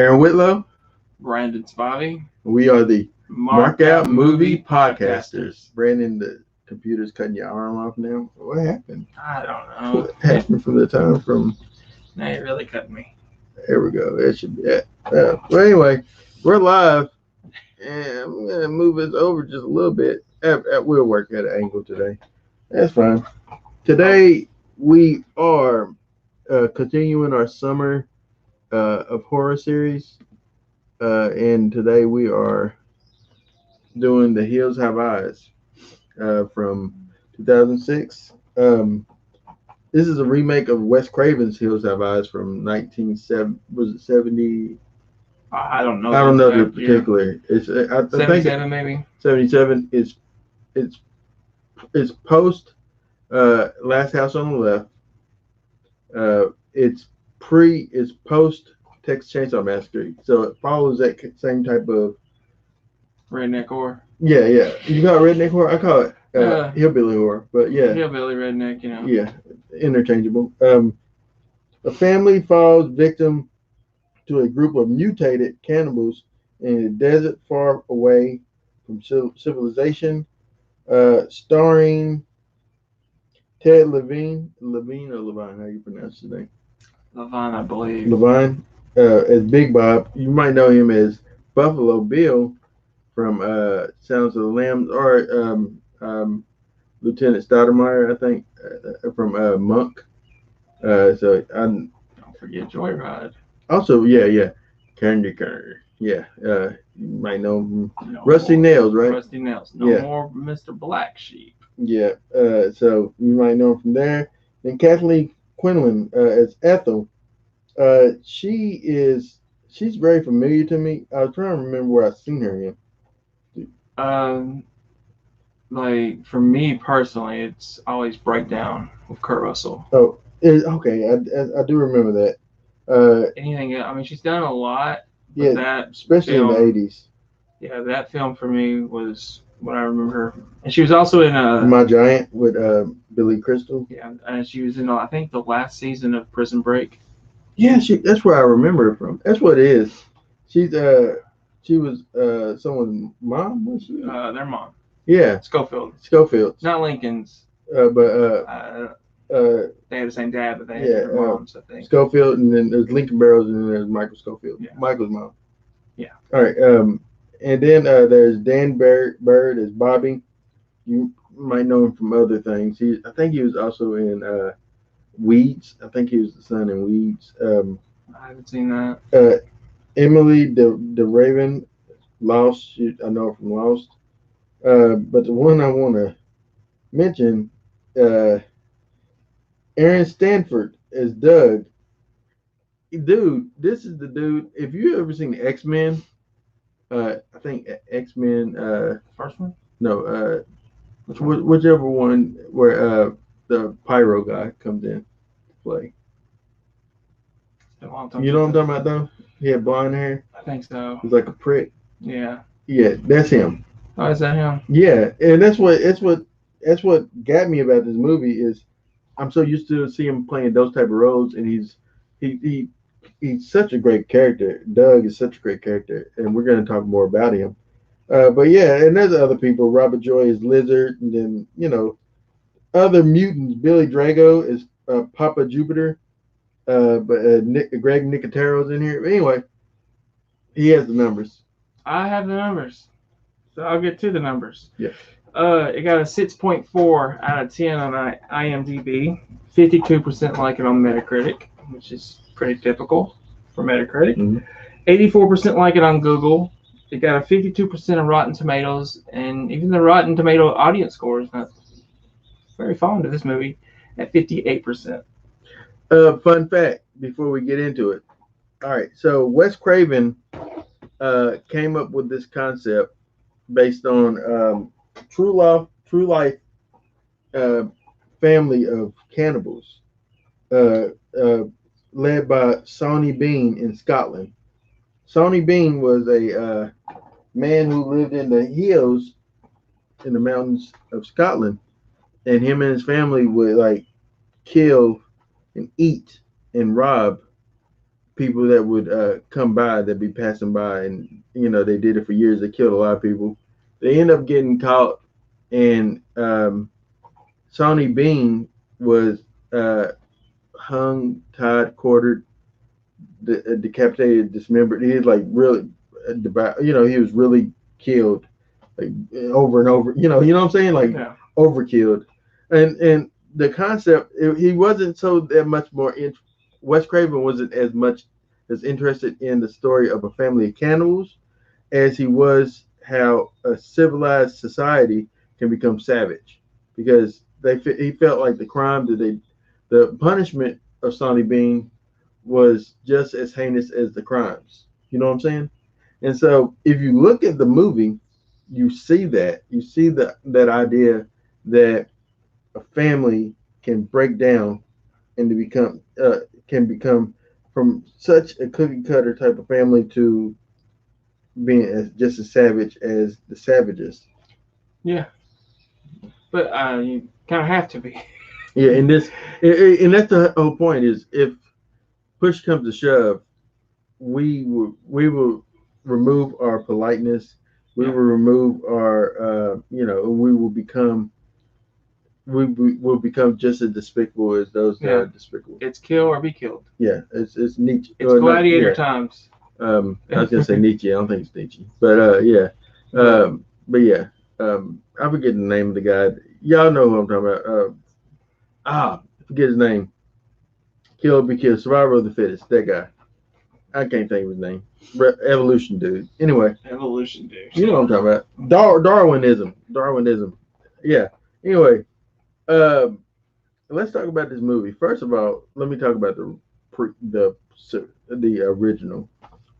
Aaron Whitlow. Brandon Spivey. We are the Markout Movie Podcasters. Brandon, the computer's cutting your arm off now. What happened? I don't know. What happened from the time from... Now you really cut me. There we go. It should be it. Well, anyway, we're live. And I'm going to move us over just a little bit. We'll work at an angle today. That's fine. Today, we are continuing our summer of horror series. And today we are doing The Hills Have Eyes from 2006. This is a remake of Wes Craven's Hills Have Eyes from 1970. I don't know. I don't know the particular. It's I 77 think maybe. 77. It's post Last House on the Left. It's post Texas Chainsaw Massacre, so it follows that same type of redneck horror. Yeah. You call it redneck horror? I call it hillbilly horror, but yeah. Hillbilly redneck, you know. Yeah, interchangeable. A family falls victim to a group of mutated cannibals in a desert far away from civilization, starring Ted Levine, how you pronounce his name? Levine, I believe. Levine, as Big Bob. You might know him as Buffalo Bill from Sounds of the Lambs, or Lieutenant Stoudemire, I think, from Monk. So I don't forget Joyride. Also, yeah, Candy Cane. Yeah, you might know him from Rusty more, Nails, right? Rusty Nails. No more Mr. Black Sheep. Yeah. So you might know him from there. Then Kathleen Quinlan as Ethel. She's very familiar to me. I was trying to remember where I've seen her in. Like for me personally, it's always Breakdown with Kurt Russell. Oh, okay. I do remember that. Anything else? I mean, she's done a lot. Yeah, that especially film, in the 80s. Yeah, that film for me was what I remember her. And she was also in My Giant with Billy Crystal. Yeah, and she was in I think the last season of Prison Break. Yeah, that's where I remember her from. That's what it is. She was someone's mom, was she? Their mom. Yeah. Schofield. Not Lincoln's. But they had the same dad, but they had different moms, I think. Schofield, and then there's Lincoln Barrows, and then there's Michael Schofield. Yeah. Michael's mom. Yeah. All right. And then there's Dan Bird as Bobby. You might know him from other things. I think he was also in Weeds. I think he was the son in Weeds. I haven't seen that. Emily the Raven, Lost. I know her from Lost. But the one I want to mention, Aaron Stanford as Doug. Dude, this is the dude. If you ever seen X-Men, I think X-Men. First one? No. Whichever one where the pyro guy comes in to play. You know what I'm talking about, though? He had blonde hair. I think so. He's like a prick. Yeah. Yeah, that's him. Oh, is that him? Yeah, and that's what got me about this movie is I'm so used to see him playing those type of roles, and he's such a great character. Doug is such a great character, and we're going to talk more about him. But yeah, and there's other people. Robert Joy is Lizard, and then other mutants. Billy Drago is Papa Jupiter. But Greg Nicotero's in here. But anyway, he has the numbers. I have the numbers, so I'll get to the numbers. Yeah. It got a 6.4 out of 10 on IMDb. 52% like it on Metacritic, which is pretty typical for Metacritic. Mm-hmm. 84% like it on Google. It got a 52% of Rotten Tomatoes, and even the Rotten Tomato audience score is not very fond of this movie at 58%. Fun fact before we get into it. All right, so Wes Craven came up with this concept based on true life family of cannibals led by Sawney Bean in Scotland. Sawney Bean was a man who lived in the hills in the mountains of Scotland, and him and his family would kill and eat and rob people that would come by, that be passing by, and they did it for years. They killed a lot of people. They end up getting caught, and Sonny Bean was hung, tied, quartered, decapitated, dismembered. He was like really, he was really killed, like over and over. You know what I'm saying? Like overkilled, and the concept, he wasn't so that much more. Wes Craven wasn't as much as interested in the story of a family of cannibals as he was how a civilized society can become savage, because he felt like the punishment of Sonny Bean was just as heinous as the crimes. You know what I'm saying? And so if you look at the movie, you see that idea that a family can break down and to become from such a cookie cutter type of family to being just as savage as the savages. Yeah, but you kind of have to be. Yeah, and that's the whole point, is if push comes to shove, we will remove our politeness. We will remove our we will become just as despicable as those that are despicable. It's kill or be killed. Yeah, it's Nietzsche. It's gladiator times. I was gonna say Nietzsche. I don't think it's Nietzsche, but yeah. But yeah. I forget the name of the guy. Y'all know who I'm talking about. I forget his name. Kill or be killed. Survival of the fittest. That guy. I can't think of his name. Evolution dude. Anyway. Evolution dude. You know what I'm talking about. Darwinism. Yeah. Anyway. Let's talk about this movie. First of all, let me talk about the original.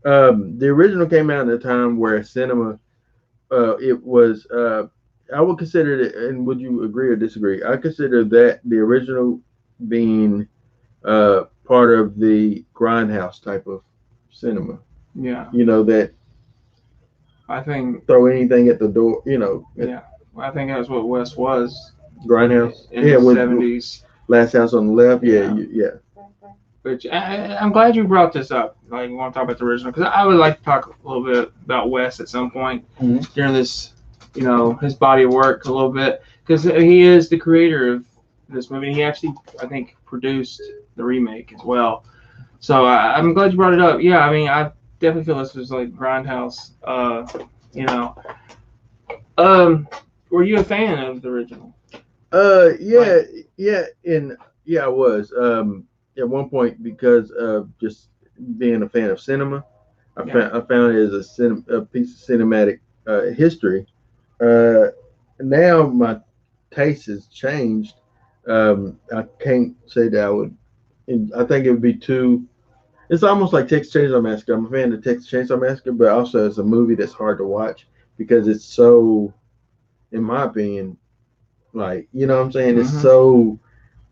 The original came out at a time where cinema, it was, I would consider it, and would you agree or disagree? I consider that the original being part of the grindhouse type of cinema. Yeah. That I think throw anything at the door. Yeah. I think that's what Wes was. Grindhouse. In the 70s. Last House on the Left. Yeah. Which I'm glad you brought this up. Like, you want to talk about the original, because I would like to talk a little bit about Wes at some point during this, his body of work a little bit, because he is the creator of this movie. He actually, I think, produced the remake as well. So I'm glad you brought it up. Yeah, I mean, I definitely feel this was like Grindhouse. Were you a fan of the original? I was. At one point, because of just being a fan of cinema, I found it as a piece of cinematic history. Now my taste has changed. I can't say that I would. I think it would be too. It's almost like Texas Chainsaw Massacre. I'm a fan of Texas Chainsaw Massacre, but also it's a movie that's hard to watch because it's so, in my opinion, like, you know what I'm saying?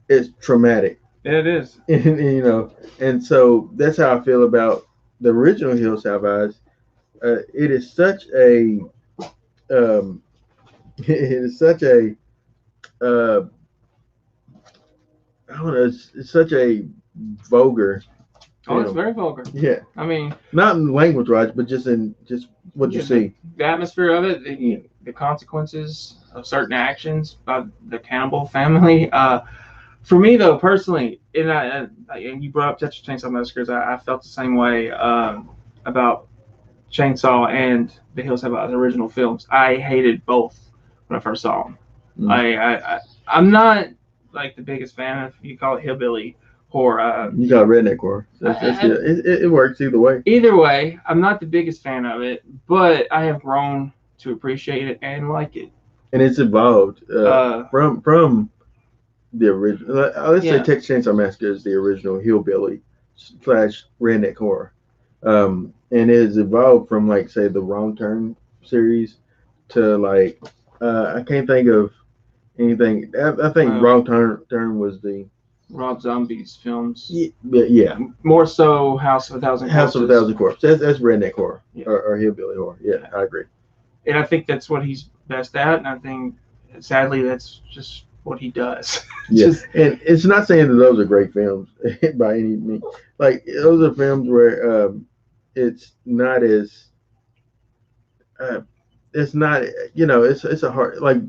It's traumatic. It is. And so that's how I feel about the original Hills Have Eyes. It is such a, I don't know, it's such a vulgar. It's very vulgar. Yeah. I mean, not in language wise, but just what you see. The atmosphere of it, the consequences of certain actions by the cannibal family. For me, though, personally, and you brought up Texas Chainsaw Massacre, I felt the same way about Chainsaw and The Hills Have Eyes, the original films. I hated both when I first saw them. I'm not like the biggest fan of, you call it hillbilly horror. You got redneck horror. It works either way. Either way, I'm not the biggest fan of it, but I have grown to appreciate it and like it. And it's evolved from the original. Let's say Texas Chainsaw Massacre is the original hillbilly / redneck horror, and it has evolved from, like, say, the Wrong Turn series to, like, I can't think of anything. I think Wrong Turn was the Rob Zombie's films. Yeah. More so House of a Thousand Corpses. That's redneck horror or hillbilly horror. Yeah, I agree. And I think that's what he's best at. And I think, sadly, that's just what he does. Yeah, Just and it's not saying that those are great films by any means. Like those are films where it's not as uh, it's not it's a hard like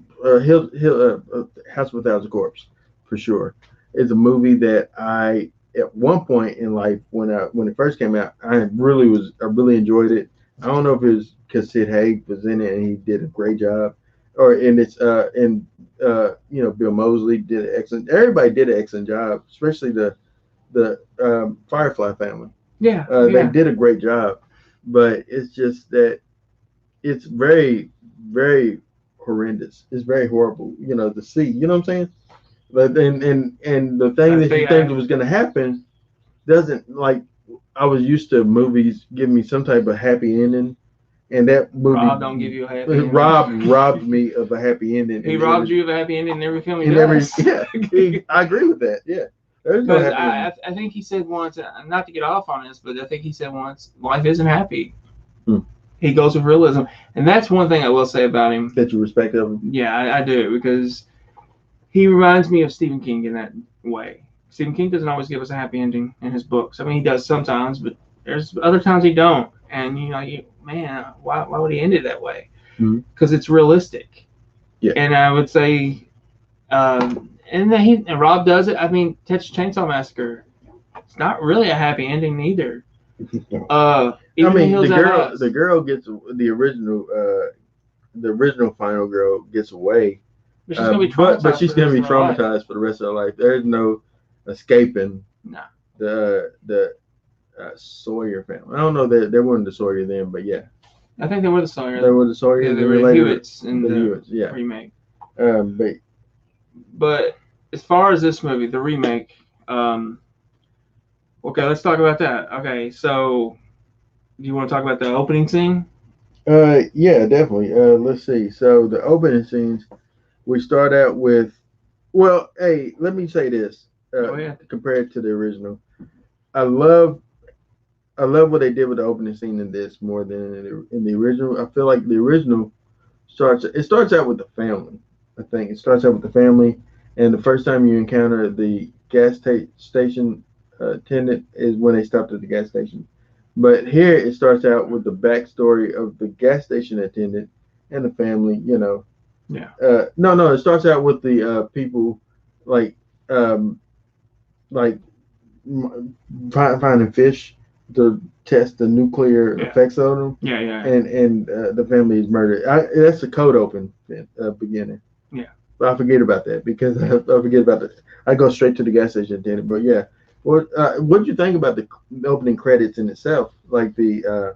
House of a Thousand Corpse for sure. It's a movie that I at one point in life when it first came out I really enjoyed it. I don't know if it was because Sid Haig was in it and he did a great job, or and it's and Bill Moseley did an excellent. Everybody did an excellent job, especially the Firefly family. yeah, They yeah. did a great job, but it's just that it's very, very horrendous. It's very horrible, to see. You know what I'm saying? But and the thing that you think was going to happen doesn't like. I was used to movies giving me some type of happy ending, and that movie Rob don't give you a happy ending. robbed me of a happy ending. He robbed you of a happy ending in every film he in does. I agree with that. Yeah, there's no Because happy ending. I think he said once, not to get off on this, but I think he said once, life isn't happy. He goes with realism, and that's one thing I will say about him. That you respect of him. Yeah, I do, because he reminds me of Stephen King in that way. Stephen King doesn't always give us a happy ending in his books. I mean, he does sometimes, but there's other times he don't. And man, why would he end it that way? Because it's realistic. Yeah. And I would say, and Rob does it. I mean, Texas Chainsaw Massacre. It's not really a happy ending either. The girl gets the original final girl gets away. But she's gonna be traumatized. But she's gonna be traumatized for the rest of her life. There's no escaping. No. The Sawyer family. I don't know that they weren't the Sawyer then, but yeah. I think they were the Sawyer. They were the Sawyer. Yeah, they were the Hewitts in the Hewitts, yeah. remake. But as far as this movie, the remake, okay, let's talk about that. Okay, so do you want to talk about the opening scene? Yeah, definitely. Let's see. So the opening scenes, we start out with. Well, hey, let me say this. Compared to the original, I love what they did with the opening scene in this more than in the original. I feel like the original starts out with the family. I think it starts out with the family, and the first time you encounter the gas station attendant is when they stopped at the gas station. But here it starts out with the backstory of the gas station attendant and the family. Yeah. No. It starts out with the people like finding fish to test the nuclear effects on them. Yeah. And the family is murdered. That's the code open beginning. Yeah. But I forget about that because I forget about that. I go straight to the gas station attendant. But yeah, what did you think about the opening credits in itself? Like it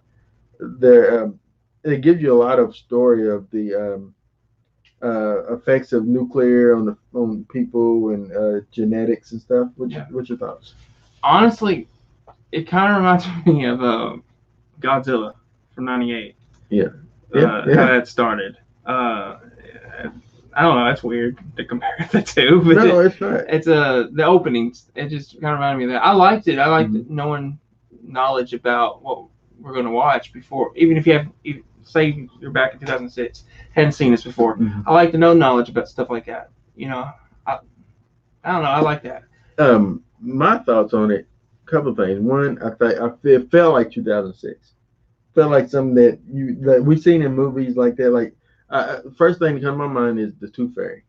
gives you a lot of story of the effects of nuclear on people and genetics and stuff. What's your thoughts? Honestly, it kind of reminds me of Godzilla from '98. Yeah. How that started. I don't know. That's weird to compare the two. But no, it's not. It's the openings. It just kind of reminded me of that. I liked it. I liked knowing knowledge about what we're going to watch before, even if you have. Say you're back in 2006, hadn't seen this before. I like to know knowledge about stuff like that. I don't know. I like that. My thoughts on it, a couple of things. One, it felt like 2006. Felt like something that we've seen in movies like that. Like first thing to come to my mind is the Tooth Fairy.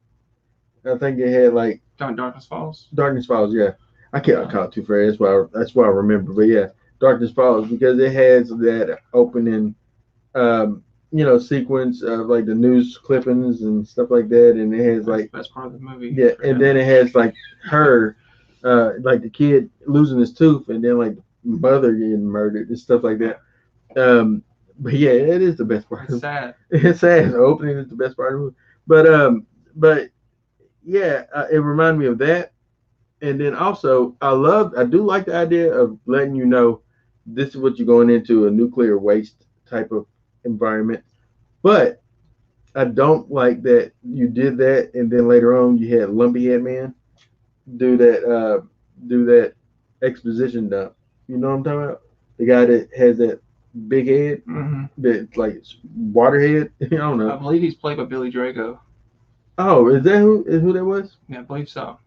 I think it had like Darkness Falls. Darkness Falls, yeah. I can't call it Tooth Fairy. That's why I remember. But yeah, Darkness Falls because it has that opening. Sequence of like the news clippings and stuff like that, and it has like the best part of the movie. Yeah, and then it has like her, like the kid losing his tooth, and then like mother getting murdered and stuff like that. But yeah, it is the best part. It's sad. It's sad. The opening is the best part of the movie. But yeah, it reminded me of that, and then also I do like the idea of letting you know this is what you're going into, a nuclear waste type of environment, but I don't like that you did that and then later on you had Lumpy Head Man do that exposition dump. You know what I'm talking about? The guy that has that big head, that like water head. I don't know. I believe he's played by Billy Drago. Oh, is who that was? Yeah, I believe so.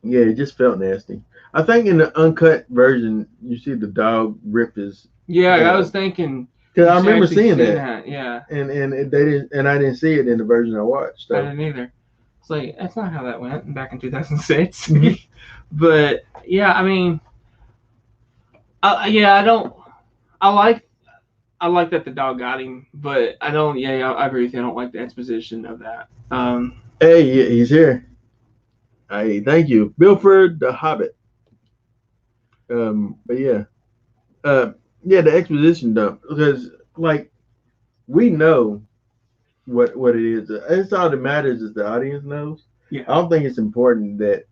Yeah, it just felt nasty. I think in the uncut version, you see the dog rip his Yeah, head I off. was thinking Cause you I should remember actually seeing see that, that. Yeah, they didn't, and I didn't see it in the version I watched. I So didn't either. It's like that's not how that went back in 2006. Mhm. But yeah, I mean, yeah, I don't. I like that the dog got him, but I don't. Yeah, I agree with you. I don't like the exposition of that. Hey, yeah, he's here. Hey, thank you, Bilford the Hobbit. But yeah, uh, yeah, the exposition dump because like we know what it is. It's all that matters is the audience knows. Yeah. I don't think it's important that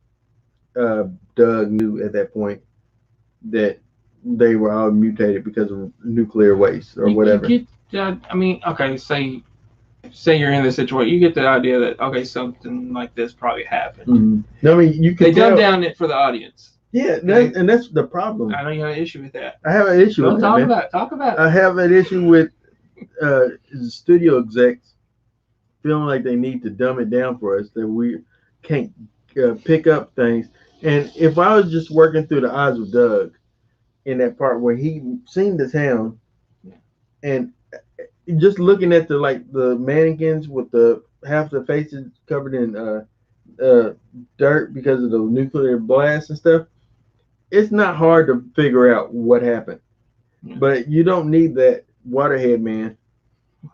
Doug knew at that point that they were all mutated because of nuclear waste or You whatever. get. I mean, okay, say you're in this situation, you get the idea that okay, something like this probably happened. Mm-hmm. I mean, you They could dumb tell. down it for the audience. Yeah, They, that's the problem. I know you have an issue with that. I have an issue Go with that, talk man. about it. Talk about I it. have an issue with studio execs feeling like they need to dumb it down for us that we can't pick up things. And if I was just working through the eyes of Doug in that part where he seen the town and just looking at the mannequins with the half the faces covered in uh, dirt because of the nuclear blast and stuff, it's not hard to figure out what happened. Yeah. But you don't need that waterhead man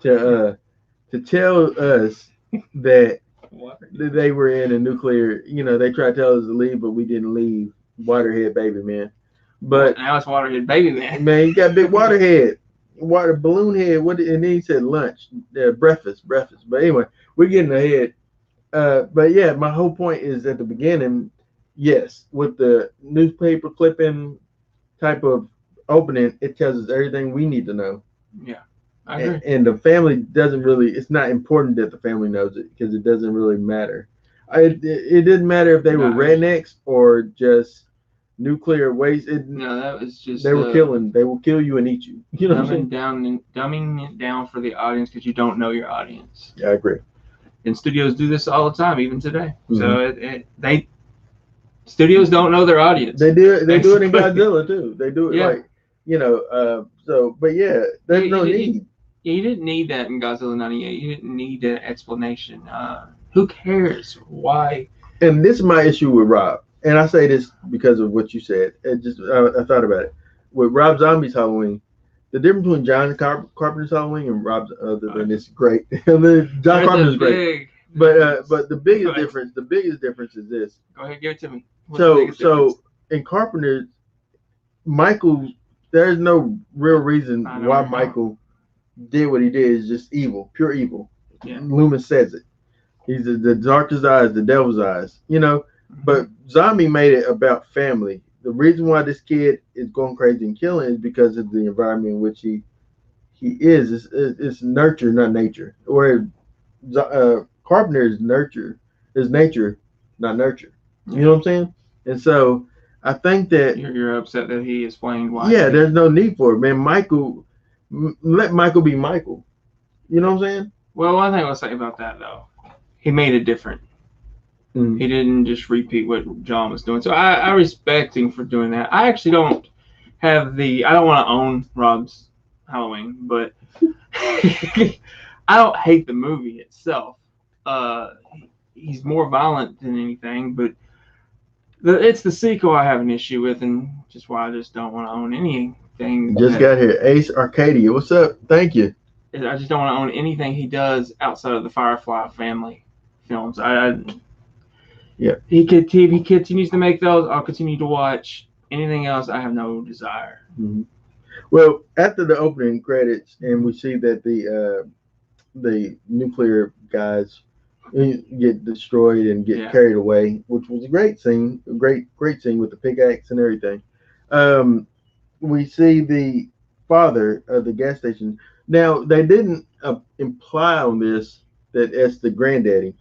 to tell us that they were in a nuclear. You know, they tried to tell us to leave, but we didn't leave. Waterhead baby man. But now it's Waterhead Baby Man. man, you got big waterhead, water balloon head. What? And then he said lunch, breakfast. But anyway, we're getting ahead. But yeah, my whole point is at the beginning, yes, with the newspaper clipping type of opening, it tells us everything we need to know. Yeah, I agree. And the family doesn't really. It's not important that the family knows it because it doesn't really matter. It didn't matter if they were rednecks or just nuclear waste. No, that was just they were killing. They will kill you and eat you. You know what I'm saying? Dumbing it down for the audience because you don't know your audience. Yeah, I agree. And studios do this all the time, even today. Mm-hmm. So studios don't know their audience. They do. They do it in Godzilla too. They do it like So, but yeah, there's no need. You didn't need that in Godzilla '98. You didn't need an explanation. Who cares? Why? And this is my issue with Rob. And I say this because of what you said. I thought about it. With Rob Zombie's Halloween, the difference between John Carpenter's Halloween and Rob's, other than it's great. John Carpenter's great. But the biggest difference is this. Go ahead, give it to me. So in Carpenter's, Michael, there's no real reason why Michael did what he did. It's just evil, pure evil. Yeah. Loomis says it. He's the darkest eyes, the devil's eyes. You know. But Zombie made it about family. The reason why this kid is going crazy and killing is because of the environment in which he is. It's nurture, not nature. Where Carpenter is nurture, is nature, not nurture. You know what I'm saying? And so I think that you're upset that he explained why. Yeah, there's no need for it, man. Michael, let Michael be Michael. You know what I'm saying? Well, one thing I'll say about that though, he made it different. Mm-hmm. He didn't just repeat what John was doing. So I respect him for doing that. I actually don't have I don't want to own Rob's Halloween, but I don't hate the movie itself. He's more violent than anything, but it's the sequel I have an issue with, and just why I just don't want to own anything. Just got here. Ace Arcadia. What's up? Thank you. I just don't want to own anything he does outside of the Firefly family films. Yeah. He continues to make those. I'll continue to watch. Anything else, I have no desire. Mm-hmm. Well, after the opening credits, and we see that the nuclear guys get destroyed and get carried away, which was a great scene, great scene with the pickaxe and everything. We see the father of the gas station. Now, they didn't imply on this that it's the granddaddy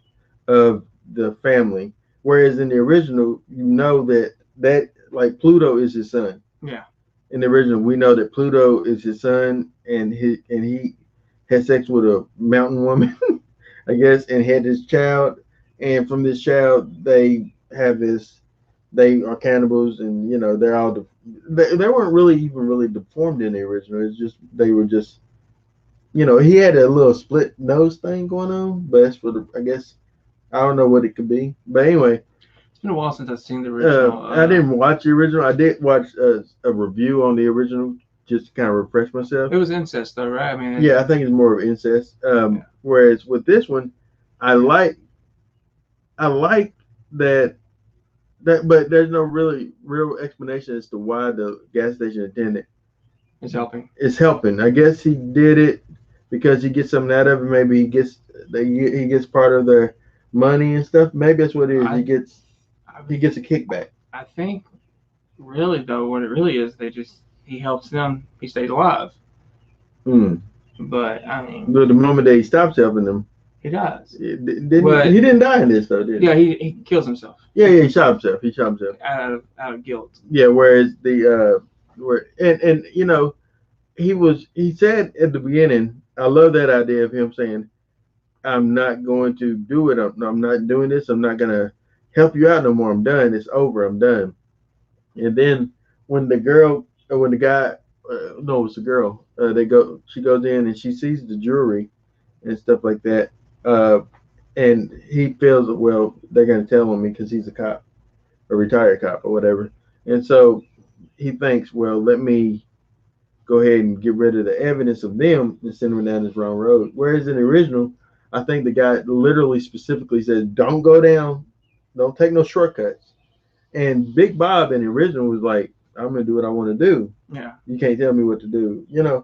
of the family. Whereas in the original, you know that like Pluto is his son. Yeah. In the original, we know that Pluto is his son, and he had sex with a mountain woman. I guess, and had this child, and from this child they have this. They are cannibals, and they're all. They weren't really even really deformed in the original. It's just they were just. He had a little split nose thing going on, but that's for the. I guess I don't know what it could be, but anyway. It's been a while since I've seen the original. I didn't watch the original. I did watch a review on the original just to kind of refresh myself. It was incest, though, right? I mean, Yeah, I think it's more of incest. Yeah. Whereas with this one, I like that but there's no really real explanation as to why the gas station attendant it's helping. is helping. I guess he did it because he gets something out of it. Maybe he gets part of their money and stuff. Maybe that's what it is. He gets a kickback. I think, really though, what it really is, he helps them. He stays alive. But I mean, the moment that he stops helping them, he dies. He didn't die in this though, did he? Yeah, he kills himself. Yeah, he shot himself. He shot himself out of guilt. Yeah, whereas he said at the beginning, I love that idea of him saying, I'm not going to do it. I'm not doing this. I'm not going to help you out no more. I'm done. It's over. I'm done. And then when the guy, no, it's a girl, she goes in and she sees the jewelry and stuff like that. And he feels, well, they're going to tell on me because he's a cop, a retired cop or whatever. And so he thinks, well, let me go ahead and get rid of the evidence of them and send them down this wrong road. Whereas in the original, I think the guy literally specifically said, don't go down, don't take no shortcuts. And Big Bob in the original was like, I'm going to do what I want to do. Yeah. You can't tell me what to do, Yeah.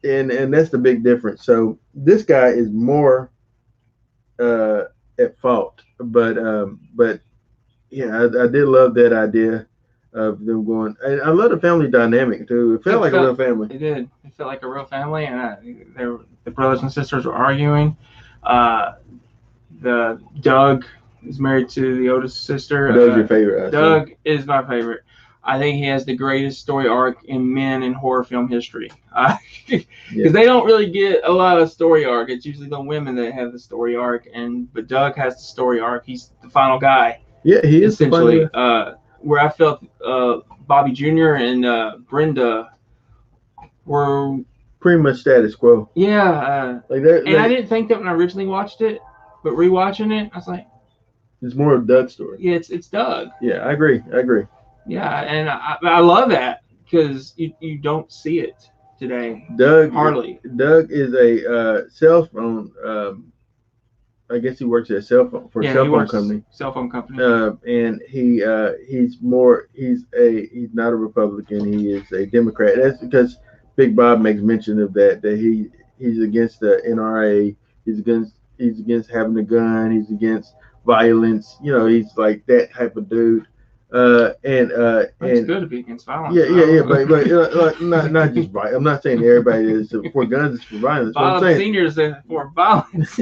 And that's the big difference. So this guy is more at fault. But yeah, I did love that idea of them going. And I love the family dynamic too. It felt like a real family. It did. It felt like a real family, and the brothers and sisters were arguing. The Doug is married to the oldest sister. Doug's your favorite. Doug is my favorite. I think he has the greatest story arc in men in horror film history. Because they don't really get a lot of story arc. It's usually the women that have the story arc, but Doug has the story arc. He's the final guy. Yeah, he is essentially. Where I felt Bobby Jr. and Brenda were pretty much status quo. Yeah, I didn't think that when I originally watched it, but rewatching it, I was like, it's more of Doug's story. Yeah, it's Doug. Yeah, I agree. Yeah, and I love that because you don't see it today. Doug hardly. Doug is a cell phone. I guess he works at a cell phone company. Cell phone company. And he's not a Republican. He is a Democrat. That's because Big Bob makes mention of that he's against the NRA. He's against having a gun. He's against violence. He's like that type of dude. It's good to be against violence. Yeah, but not just violence. I'm not saying everybody is for guns. It's for violence. Bob Senior is for violence.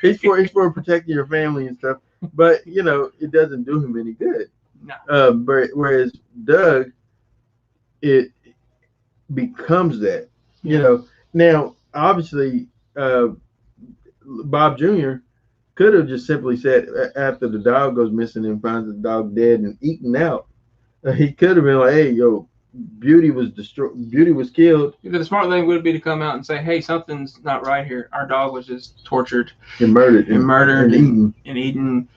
He's for protecting your family and stuff. But it doesn't do him any good. No. Whereas Doug, it becomes that. Now obviously, Bob Jr. could have just simply said after the dog goes missing and finds the dog dead and eaten out, he could have been like, "Hey, Beauty was destroyed. Beauty was killed." The smart thing would be to come out and say, "Hey, something's not right here. Our dog was just tortured and murdered and eaten.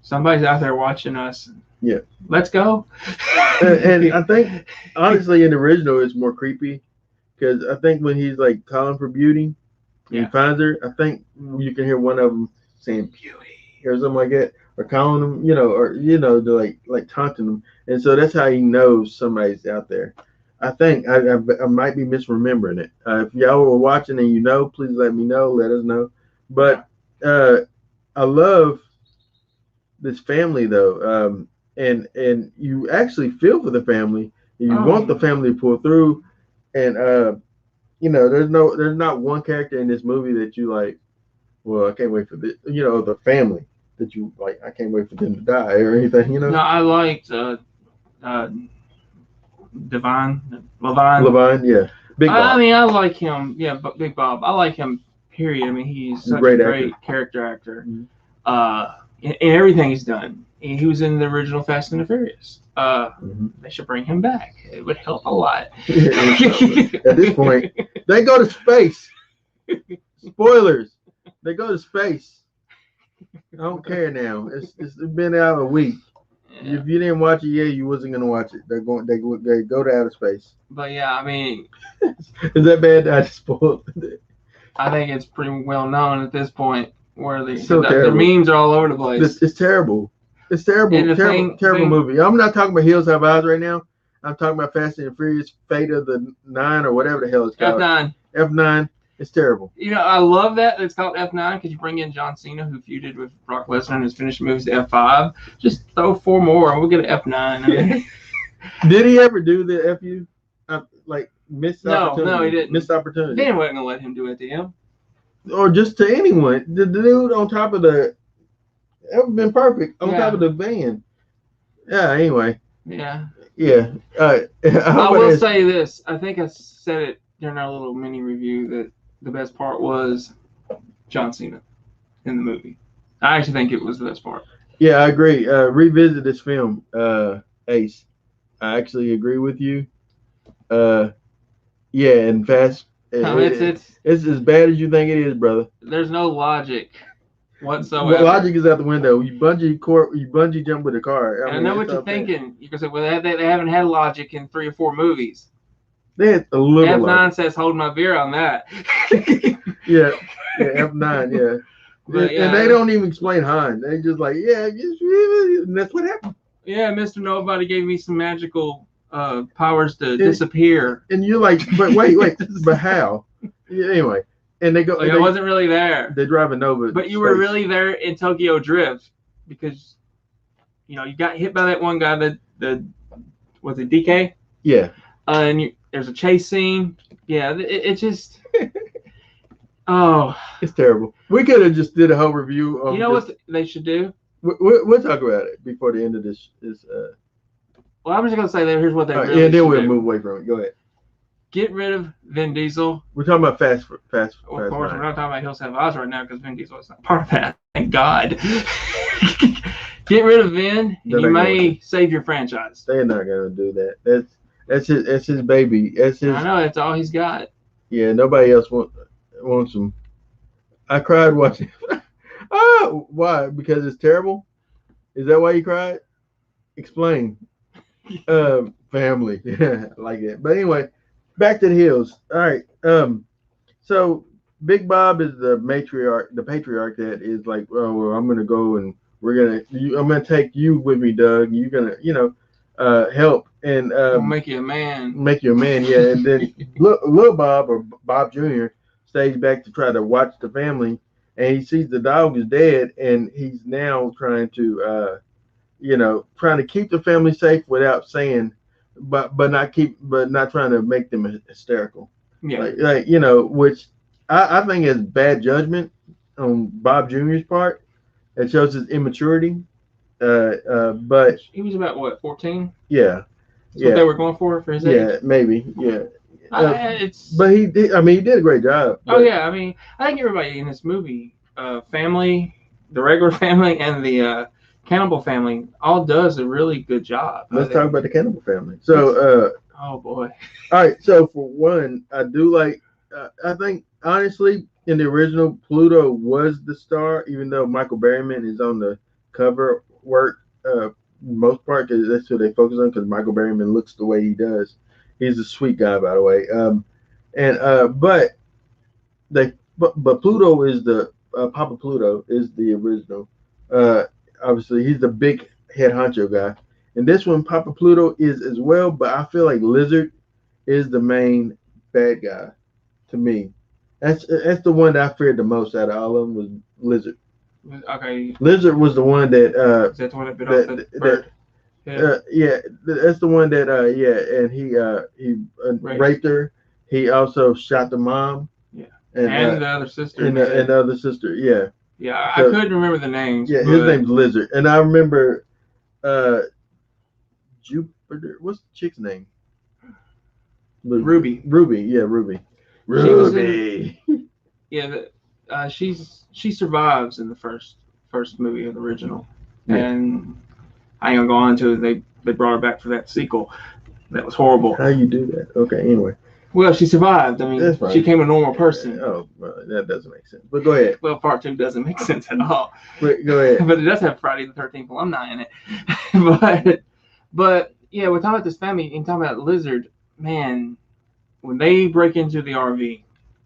Somebody's out there watching us. Yeah, let's go." and I think honestly, in the original, it's more creepy because I think when he's like calling for Beauty. He finds her. I think you can hear one of them saying "Beauty" or something like that, or calling them, they're like taunting them, and so that's how he knows somebody's out there. I think I might be misremembering it. If y'all were watching and please let me know. Let us know. But I love this family though, and you actually feel for the family. You want the family to pull through, and there's not one character in this movie that you like, well, I can't wait for this, the family that you like, I can't wait for them to die or anything, No, I liked Levine, yeah. Big Bob. I mean, I like him, yeah, but Big Bob, I like him period. I mean, he's such Great a actor. great character actor. Mhm. In everything he's done. He was in the original Fast and the Furious. Mhm. They should bring him back. It would help a lot. At this point, they go to space. Spoilers. They go to space. I don't care now. It's been out a week. Yeah. If you didn't watch it yet, you wasn't gonna watch it. They go to outer space. But yeah, I mean, Is that bad that I just spoiled it? I think it's pretty well known at this point where So the terrible. memes are all over the place. It's terrible. It's terrible. And the Terrible thing- movie. I'm not talking about Hills Have Eyes right now. I'm talking about Fast and Furious, Fate of the Nine, or whatever the hell it's called. F9. F9. It's terrible. You know, I love that it's called F9 because you bring in John Cena, who feuded with Brock Lesnar and has finished movies to F5. Just throw 4 more and we'll get an F9. I mean, Did he ever do the FU? Like missed No, opportunity? he didn't. Missed opportunity. they wasn't gonna let him do it to him. Or just to anyone. The dude on top of the. That would have been perfect. On Yeah. top of the van. Yeah. Anyway. Yeah. Yeah. I will say this. I think I said it during our little mini review that the best part was John Cena in the movie. I actually think it was the best part. Yeah, I agree. Revisit this film, Ace. I actually agree with you. Yeah, and Fast. No, It's as bad as you think it is, brother. there's no logic whatsoever. Well, logic is out the window. You bungee jump with a car. And I know what you're thinking. You can say, well, they haven't had logic in 3 or 4 movies. They had a little. F9 logic. says, hold my beer on that. Yeah, F9. Yeah. But, And they don't even explain Han. They just like, yeah, and that's what happened. Yeah, Mr. Nobody gave me some magical powers to disappear. And you're like, but wait, but how? Yeah, anyway, and they go. Like, I wasn't really there. They drive a Nova. But you were really there in Tokyo Drift because, you know, you got hit by that one guy, was it DK? Yeah. And there's a chase scene. Yeah, it just. Oh. It's terrible. We could have just did a whole review. You know what they should do? We'll talk about it before the end of this. Well, I'm just gonna say that here's what they really yeah, then should we'll do. move away from it. Go ahead. Get rid of Vin Diesel. We're talking about fast. Of course, we're Nine. not talking about Hills Have Eyes right now because Vin Diesel is not part of that. Thank God. Get rid of Vin, and you may save your franchise. They're not gonna do that. That's his baby. That's his. I know that's all he's got. Yeah, nobody else wants him. I cried watching. Oh, why? Because it's terrible. Is that why you cried? Explain. Family. Yeah, I like it. But anyway, back to the hills. All right. So Big Bob is the patriarch that is like, oh, well, I'm gonna go and I'm gonna take you with me, Doug. You're gonna, help and Make you a man. Make you a man, yeah. And then little Bob or Bob Jr. stays back to try to watch the family, and he sees the dog is dead, and he's now trying to keep the family safe without saying, but not trying to make them hysterical. Yeah. Which I think is bad judgment on Bob Jr.'s part. It shows his immaturity. But he was about what, 14? Yeah. That's what they were going for his age? Yeah, maybe. Yeah. But he did. I mean, he did a great job. Oh yeah, I mean, I think everybody in this movie, family, the regular family, and the cannibal family, all does a really good job. Let's talk about the cannibal family. So, oh boy. All right. So for one, I do like. I think honestly, in the original, Pluto was the star, even though Michael Berryman is on the cover work. Most part, because that's who they focus on. Because Michael Berryman looks the way he does. He's a sweet guy, by the way. But Pluto is the Papa Pluto is the original. Obviously, he's the big head honcho guy. And this one, Papa Pluto is as well. But I feel like Lizard is the main bad guy to me. That's the one that I feared the most out of all of them was Lizard. Okay. Lizard was the one that. Is that the one that bit off the bird? Yeah, that's the one that and he raped her. He also shot the mom. Yeah, and the other sister. And the other sister. Yeah. Yeah, so, I couldn't remember the names. Yeah, his name's Lizard, and I remember Jupiter. What's the chick's name? Ruby. Ruby. Yeah, Ruby. Ruby. Yeah, She survives in the first movie of the original, Yeah. and I ain't gonna go on to it. They brought her back for that sequel. That was horrible. How you do that? Okay, anyway. Well, she survived. I mean, That's fine. she became a normal person. Oh, well, that doesn't make sense. But go ahead. Well, part 2 doesn't make sense at all. But go ahead. But it does have Friday the 13th alumni in it. but yeah, we're talking about this family and talking about Lizard. Man, when they break into the RV,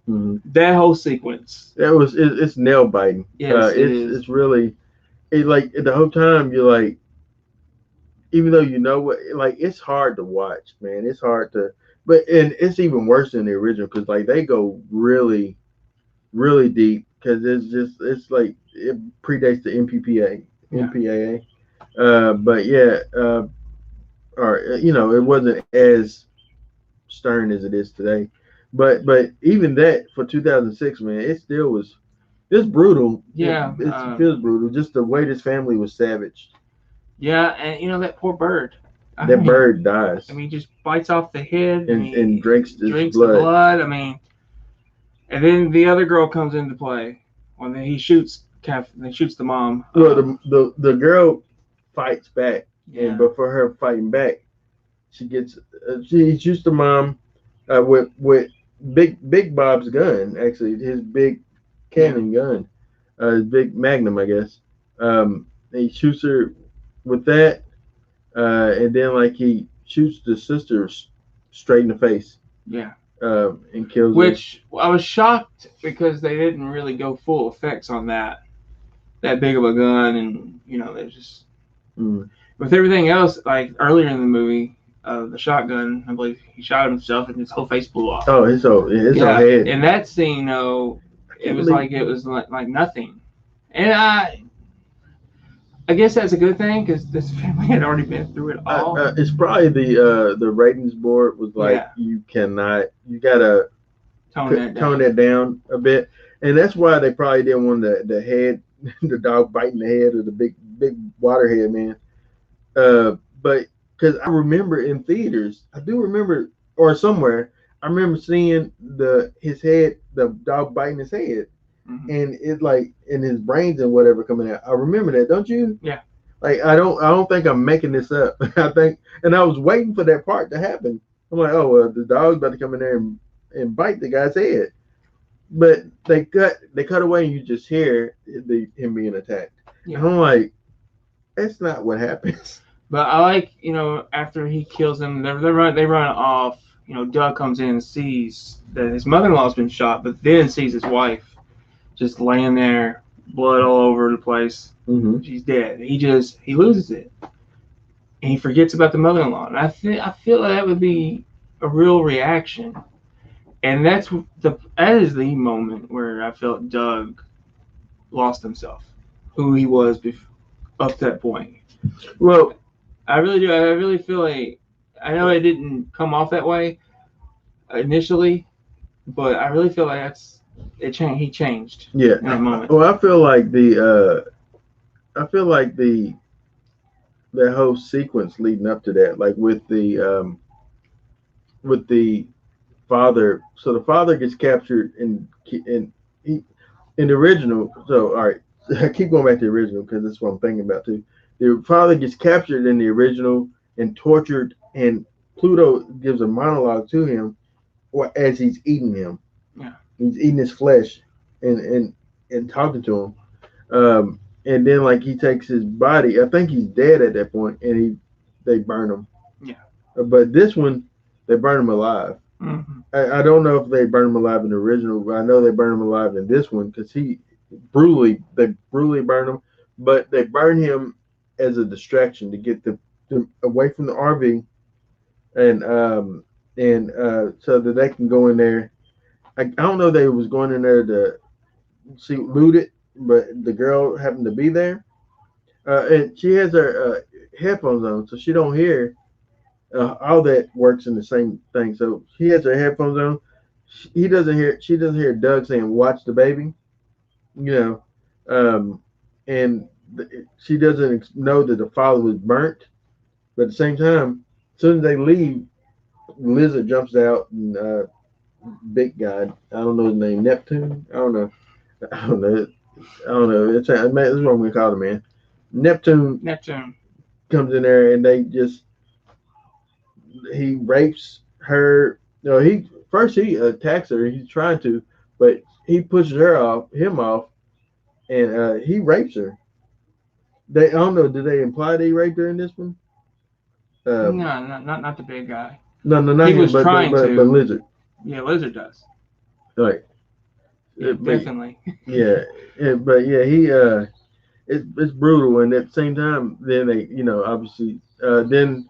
that whole sequence. It's nail biting. Yes, it's really like the whole time you're like, even though you know what, like it's hard to watch, man. It's hard to, and it's even worse than the original because like they go really, really deep because it's like it predates the MPAA. But yeah, or it wasn't as stern as it is today. But even that for 2006, man, it still was. It's brutal. Yeah, it feels brutal. Just the way this family was savaged. Yeah, and that poor bird. That bird dies. I mean, just bites off the head and drinks the blood. I mean, and then the other girl comes into play when he shoots the mom. Well, the girl fights back, yeah. But for her fighting back, she shoots the mom with Big Bob's gun. Actually, his big cannon gun, his big Magnum, I guess. He shoots her with that, and then like he shoots the sister straight in the face. Yeah. And kills her. Which I was shocked because they didn't really go full effects on that big of a gun, and there's just with everything else. Like earlier in the movie, the shotgun, I believe he shot himself and his whole face blew off. Oh, his whole head. In that scene, it was like nothing, and I guess that's a good thing because this family had already been through it all. It's probably the ratings board was like, you gotta tone that down a bit, and that's why they probably didn't want the head, the dog biting the head of the big waterhead man. But because I remember in theaters, I do remember, or somewhere, I remember seeing his head, the dog biting his head. And it like in his brains and whatever coming out. I remember that, don't you? Yeah. Like I don't think I'm making this up. I think, and I was waiting for that part to happen. I'm like, oh well, the dog's about to come in there and bite the guy's head. But they cut away and you just hear him being attacked. Yeah. And I'm like, that's not what happens. But I like, after he kills him, they run off. Doug comes in and sees that his mother-in-law's been shot, but then sees his wife just laying there, blood all over the place. She's dead. He loses it, and he forgets about the mother-in-law. And I feel that would be a real reaction, and that is the moment where I felt Doug lost himself, who he was up to that point. Well, I really do. I really feel like I know it didn't come off that way initially, but I really feel like he changed. Yeah. In that moment. Well, I feel like the whole sequence leading up to that, like with the father. So the father gets captured in the original. So all right, I keep going back to the original because that's what I'm thinking about too. The father gets captured in the original and tortured, and Pluto gives a monologue to him as he's eating him. Yeah. He's eating his flesh and talking to him. And then like he takes his body. I think he's dead at that point, and they burn him. Yeah. But this one, they burn him alive. I don't know if they burn him alive in the original, but I know they burn him alive in this one because they brutally burn him. But they burn him as a distraction to get them away from the RV, and so that they can go in there. I don't know if they was going in there to loot it, but the girl happened to be there, and she has her headphones on, so she don't hear. All that works in the same thing. So she has her headphones on. She doesn't hear Doug saying, "Watch the baby," and she doesn't know that the father was burnt. But at the same time, as soon as they leave, Lizard jumps out and big guy. I don't know his name. Neptune. I don't know. I don't know. I don't know. It's what we call it, man. Neptune Neptune. comes in there and he rapes her. No, he attacks her. He's trying to, but he pushes him off, and he rapes her. I don't know. Did they imply they raped her in this one? No, Um, not the big guy. no, not He him, was but trying to. but Lizard. Yeah, Lizard does. Like, Yeah, but, definitely. but yeah, it's brutal, and at the same time, then they, obviously, then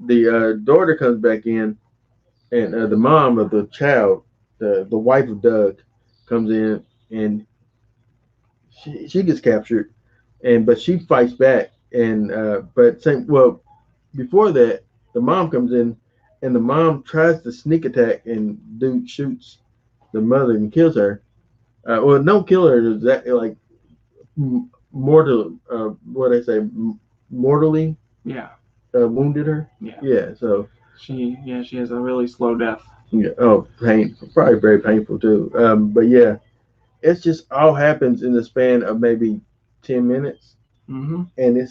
the daughter comes back in, and the mom of the child, the wife of Doug, comes in, and she gets captured, but she fights back, and but same well before that, the mom comes in, and the mom tries to sneak attack, and dude shoots the mother and kills her. Well, don't kill her. Is that like mortal? What I say, mortally Yeah. wounded her. Yeah. Yeah. So She has a really slow death. yeah. Oh, painful. Probably very painful too. But yeah, it's just all happens in the span of maybe 10 minutes, Mm-hmm. and it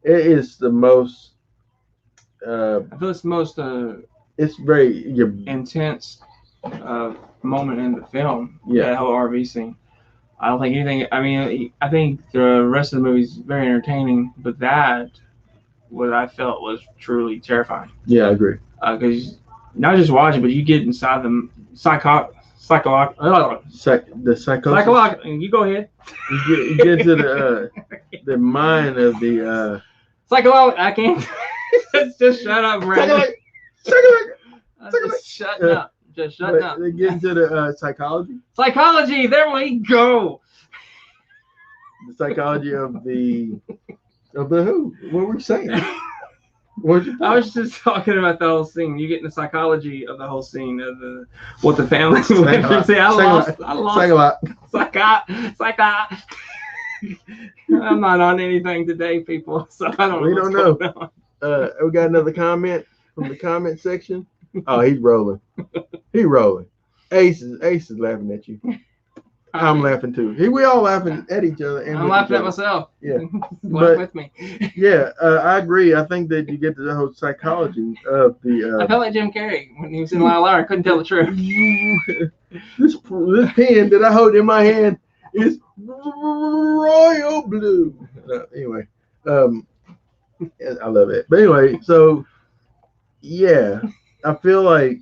is the most. I feel it's the most It's very intense moment in the film. Yeah. That whole RV scene. I don't think anything. I mean, I think the rest of the movie is very entertaining, but that what I felt was truly terrifying. Yeah, I agree. Because not just watching, but you get inside the psychological. The psychosis. Psychological. You go ahead. You get to the mind of the psychological. I can't. just shut up, Brandon. Just shut up. Just shut up. They get into the psychology. Psychology. There we go. The psychology of the who? What were you saying? I was just talking about the whole scene. You get in the psychology of the whole scene of what the family went through. See, I lost. Psych. I'm not on anything today, people. So I don't. We don't know. We got another comment from the comment section. Oh, he's rolling. He's rolling. Ace is laughing at you. I'm laughing too. We all laughing at each other. And I'm laughing at myself. Yeah, laugh with me. Yeah, I agree. I think that you get to the whole psychology of the. I felt like Jim Carrey when he was in La La Land. I couldn't tell the truth. this pen that I hold in my hand is royal blue. Anyway, I love it. But anyway, so yeah, I feel like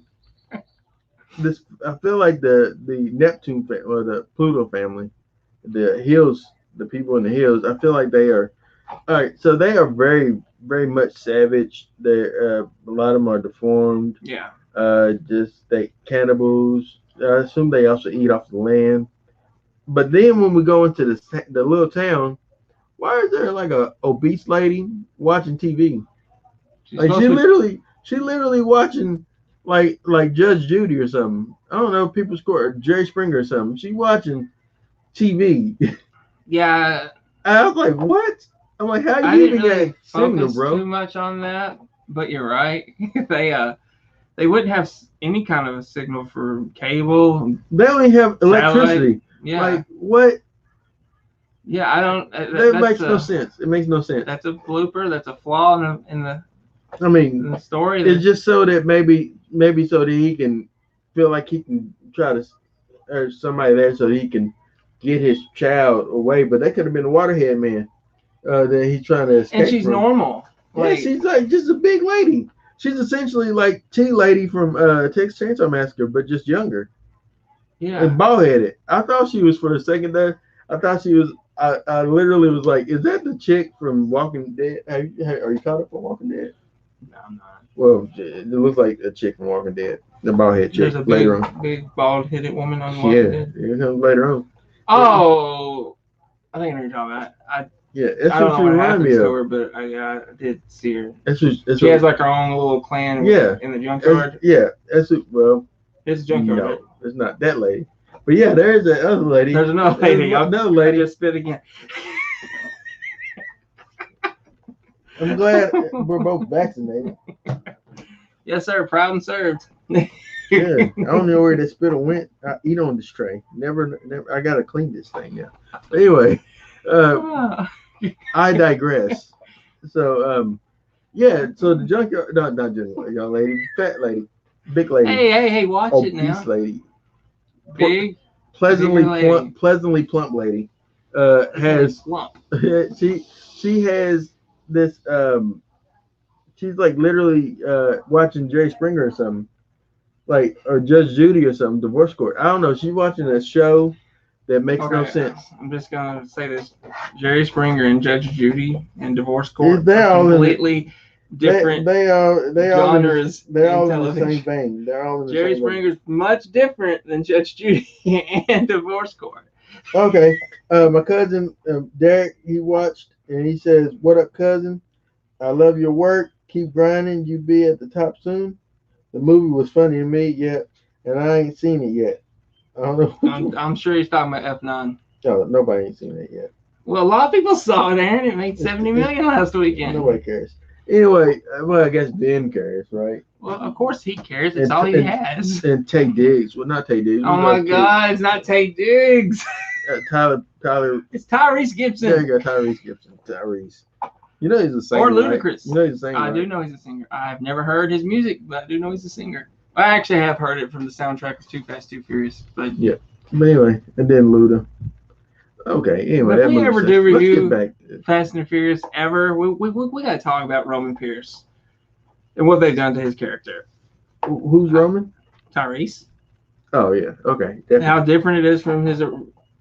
the Neptune or the Pluto family, the hills, the people in the hills, I feel like they are all right. So they are very, very much savage. They're a lot of them are deformed. Yeah. Just they cannibals. I assume they also eat off the land. But then when we go into the little town, why is there like a obese lady watching TV? Like she literally watching like Judge Judy or something. I don't know, People's Court or Jerry Springer or something. She watching TV. Yeah. I was like, what? I'm like, how you even really get signal, bro? Too much on that, but you're right. They wouldn't have any kind of a signal for cable. They only have electricity. Yeah. Like what? Yeah, I don't. That makes no sense. It makes no sense. That's a blooper. That's a flaw in the. I mean, the story. It's just so that maybe so that he can feel like he can try to, or somebody there so that he can get his child away. But that could have been the waterhead man that he's trying to escape. And she's from. Normal. Yeah, she's like just a big lady. She's essentially like T Lady from Texas Chainsaw Massacre, but just younger. Yeah. And bald headed. I thought she was for a second there. I thought she was. I literally was like, is that the chick from Walking Dead? Are you caught up on Walking Dead? No, I'm not. Well, it looks like a chick from Walking Dead. The bald head chick. There's a later on. big bald headed woman on Walking Dead. Yeah, it comes later on. Oh, I think I know what you're talking about. That's I don't what know she what reminded me happens to of. her, but I did see her. She has like her own little clan. Yeah. In the junkyard. It's a junkyard. No, it's not that lady. But yeah, there is that other lady. There's another lady. Another lady. I just spit again. I'm glad we're both vaccinated. Yes, sir. Proud and served. Yeah, I don't know where that spittle went. I eat on this tray. Never. I gotta clean this thing now. But anyway, Ah. I digress. So, yeah. So the junkyard, not junkyard, young lady, fat lady, big lady, Hey, watch it obese now. lady, Big, pleasantly bigger lady. plump lady, Pleasantly has plump. she has this she's like literally watching Jerry Springer or something, like or Judge Judy or something, divorce court. I don't know. She's watching a show that makes no Okay, sense. I'm just gonna say this: Jerry Springer and Judge Judy and Divorce Court They're are all in completely different they are genres they're in all in the same television. vein. They're all in the Jerry same vein. Springer's much different than Judge Judy and Divorce Court. Okay, my cousin Derek, he watched and he says, "What up, cousin? I love your work. Keep grinding. You be at the top soon." The movie was funny to me, yet, and I ain't seen it yet. I don't know. I'm sure he's talking about F9. No, nobody ain't seen it yet. Well, a lot of people saw it, Aaron. It made 70 million last weekend. Nobody cares. Anyway, well, I guess Ben cares, right? Well, of course he cares. It's all he has. And Tay Diggs. Well, not Tay Diggs. Oh my God, it's not Tay Diggs. Tyler. It's Tyrese Gibson. There you go, Tyrese Gibson. Tyrese. You know he's a singer. Or Ludacris. Right? You know he's a singer. I do know he's a singer. I've never heard his music, but I do know he's a singer. I actually have heard it from the soundtrack of Too Fast, Too Furious. But yeah. But anyway, and then Luda. Okay. Anyway, if we ever do review let's get back Fast and Furious ever, we got to talk about Roman Pierce and what they've done to his character. Who's Roman? Tyrese. Oh yeah. Okay. Definitely. How different it is from his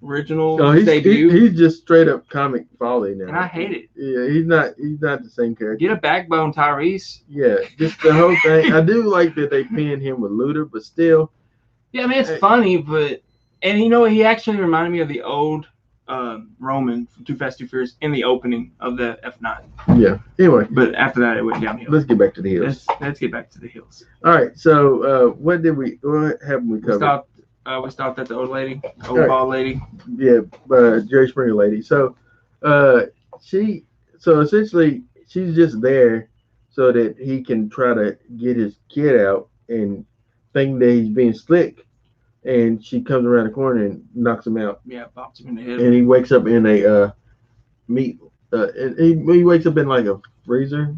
original debut. He's just straight up comic folly now. And I hate it. Yeah, he's not the same character. Get a backbone, Tyrese. Yeah, just the whole thing. I do like that they pinned him with Luda, but still. Yeah, I mean it's funny, but and you know he actually reminded me of the old Roman from Too Fast, Too Furious in the opening of the F9. Yeah. Anyway, but after that it went downhill. Let's get back to the hills. Let's get back to the hills. All right. So what haven't we covered? We stopped at the old lady, bald lady. Yeah, Jerry Springer lady. So, essentially she's just there so that he can try to get his kid out and think that he's being slick, and she comes around the corner and knocks him out. Yeah, bops him in the head. And he wakes up in a meat. And he wakes up in like a freezer,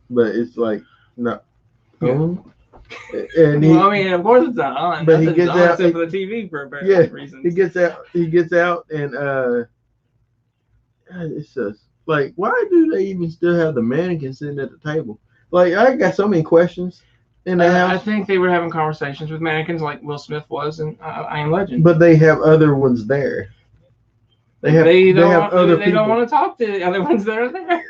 but it's like not on. And I mean, of course it's not on. But he gets out for the TV for reasons. He gets out, and it's just like, why do they even still have the mannequins sitting at the table? Like, I got so many questions in the house. I think they were having conversations with mannequins like Will Smith was in I Am Legend. But they have other ones there. They don't want to talk to the other ones that are there.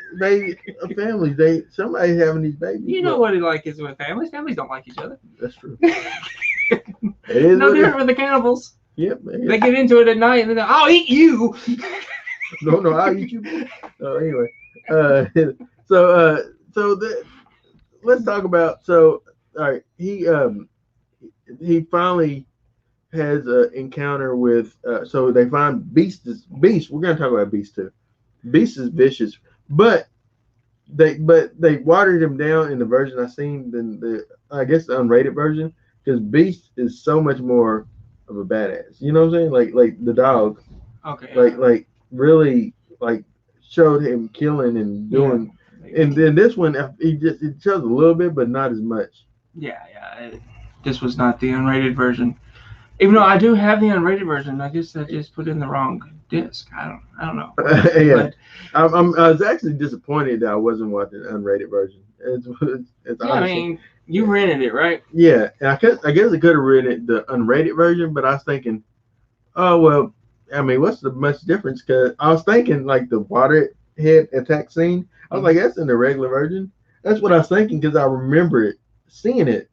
Families. Somebody's having these babies. You know what it like is with families. Families don't like each other. That's true. It is no different with the cannibals. Yep. They get into it at night and then I'll eat you. No, I'll eat you. Anyway, let's talk about. So, all right, he finally has an encounter with. So they find Beast. We're gonna talk about Beast too. Beast is vicious, but they watered him down in the version I've seen than the unrated version, because Beast is so much more of a badass. You know what I'm saying? Like the dog. Okay. Like really showed him killing and doing. Yeah. And then this one it shows a little bit, but not as much. Yeah. This was not the unrated version. Even though I do have the unrated version, I guess I just put in the wrong disc. I don't know. Yeah, I was actually disappointed that I wasn't watching the unrated version. I mean, you rented it, right? Yeah, and I guess I could have rented the unrated version, but I was thinking, oh well, I mean, what's the much difference? Because I was thinking like the waterhead attack scene. I was like, that's in the regular version. That's what I was thinking, because I remember seeing it,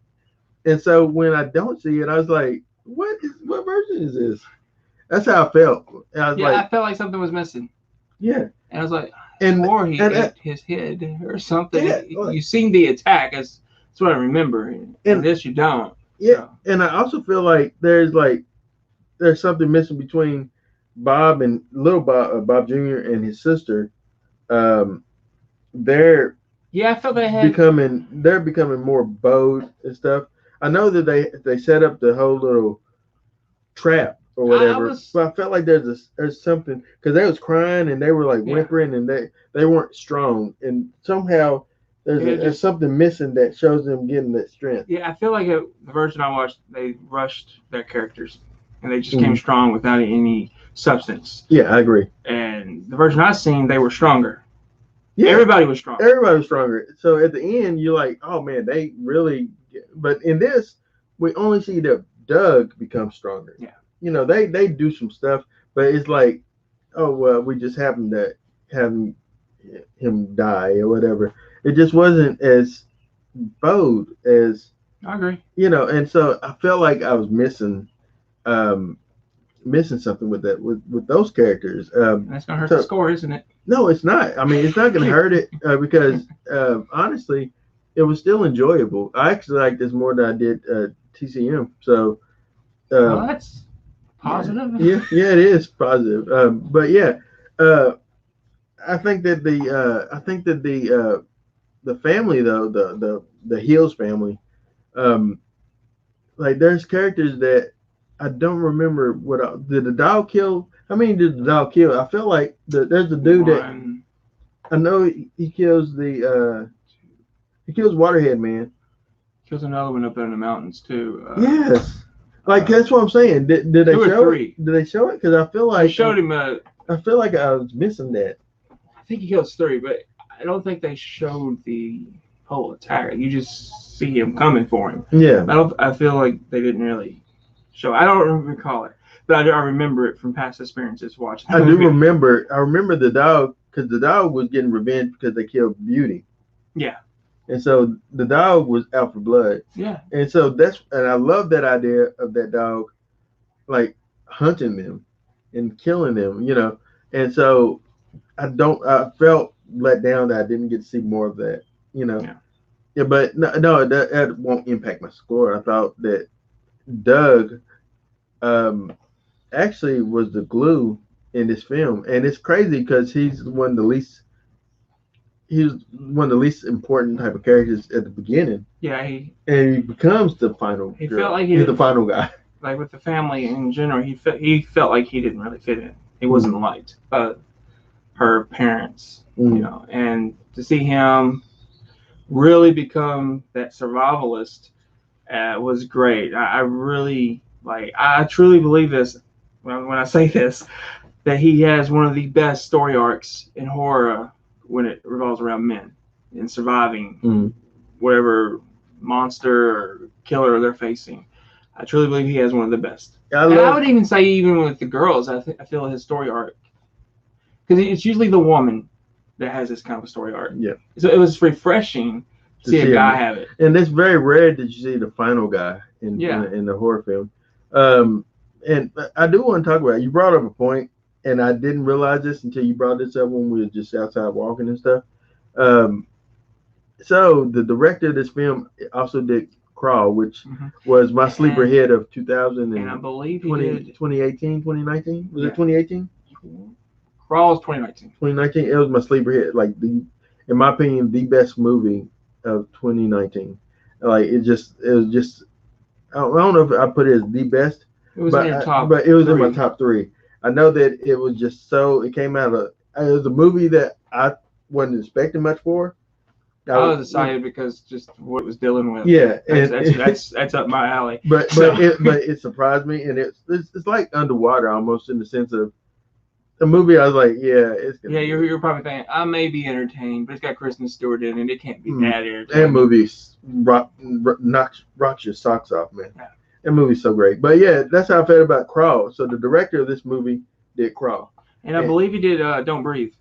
and so when I don't see it, I was like, what version is this? That's how I felt. I felt like something was missing. Yeah. And I was like, or he ate his head or something. Yeah, you seen the attack. That's what I remember. And this you don't. Yeah. So. And I also feel like there's something missing between Bob and little Bob Jr. and his sister. They're I felt they had becoming more bowed and stuff. I know that they set up the whole little trap or whatever, but I felt like there's something because they was crying and they were like whimpering and they weren't strong and somehow there's something missing that shows them getting that strength. Yeah, I feel like the version I watched, they rushed their characters and they just came strong without any substance. Yeah, I agree. And the version I've seen, they were stronger. Yeah, everybody was stronger. Everybody was stronger. So at the end, you're like, oh man, they really. But in this, we only see that Doug become stronger. Yeah. You know, they do some stuff, but it's like, oh well, we just happened to have him die or whatever. It just wasn't as bold as. I agree. You know, and so I felt like I was missing something with that with those characters. That's gonna hurt the score, isn't it? No, it's not. I mean, it's not gonna hurt it because honestly, it was still enjoyable. I actually like this more than I did TCM. So well, that's positive. Yeah, it is positive. But yeah, I think that the family though the Hills family, like there's characters that I don't remember did the dog kill. How many did the dog kill? I feel like there's a dude that I know he kills he kills Waterhead Man. Kills another one up there in the mountains too. Yes, like that's what I'm saying. Did they show it? Did they show it? Because I feel like they showed him. I feel like I was missing that. I think he kills 3, but I don't think they showed the whole attack. You just see him coming for him. Yeah. I feel like they didn't really show. I don't recall it, but I remember it from past experiences watching. I do remember. I remember the dog because the dog was getting revenge because they killed Beauty. Yeah. And so the dog was out for blood. Yeah. And so and I love that idea of that dog, like hunting them and killing them, you know. And so I felt let down that I didn't get to see more of that, you know. Yeah, but no, that won't impact my score. I thought that Doug actually was the glue in this film. And it's crazy because he's one of the least important type of characters at the beginning. Yeah, and he becomes the final. He felt like he's the final guy. Like with the family in general, he felt like he didn't really fit in. He wasn't liked by her parents, you know. And to see him really become that survivalist was great. I really I truly believe this when I say this, that he has one of the best story arcs in horror when it revolves around men and surviving whatever monster or killer they're facing. I truly believe he has one of the best. I would even say even with the girls, I feel his story arc, because it's usually the woman that has this kind of a story arc. Yeah. So it was refreshing to see a guy have it. And it's very rare that you see the final guy in the horror film. And I do want to talk about it. You brought up a point, and I didn't realize this until you brought this up when we were just outside walking and stuff. So the director of this film also did Crawl, which was my sleeper hit of 2000 and I believe 2018, 2019. Was it 2018? Crawl was 2019. 2019. It was my sleeper hit. Like in my opinion, the best movie of 2019. Like it was just. I don't know if I put it as the best. It was in your top. But it was in my top 3. I know that it was just so. It came out of. It was a movie that I wasn't expecting much for. I was excited because just what it was dealing with. Yeah, that's up my alley. But it surprised me, and it's like Underwater almost in the sense of the movie. I was like, it's gonna you're probably thinking I may be entertained, but it's got Kristen Stewart in it. It can't be that entertaining. That movie's rocks your socks off, man. Yeah. That movie's so great. But yeah, that's how I felt about Crawl. So the director of this movie did Crawl, and I believe he did Don't Breathe.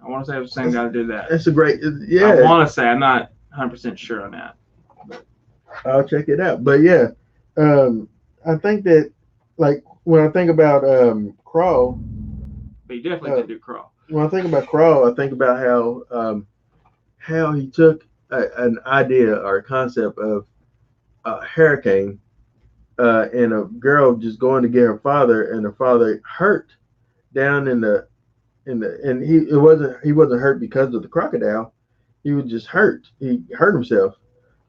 I want to say it was the same guy that did that. That's a great, I want to say, I'm not 100% sure on that. But I'll check it out. But yeah, I think that, like, when I think about Crawl. But you definitely did do Crawl. When I think about Crawl, I think about how he took an idea or a concept of a hurricane and a girl just going to get her father, and her father hurt down and he wasn't hurt because of the crocodile. He was just hurt. He hurt himself.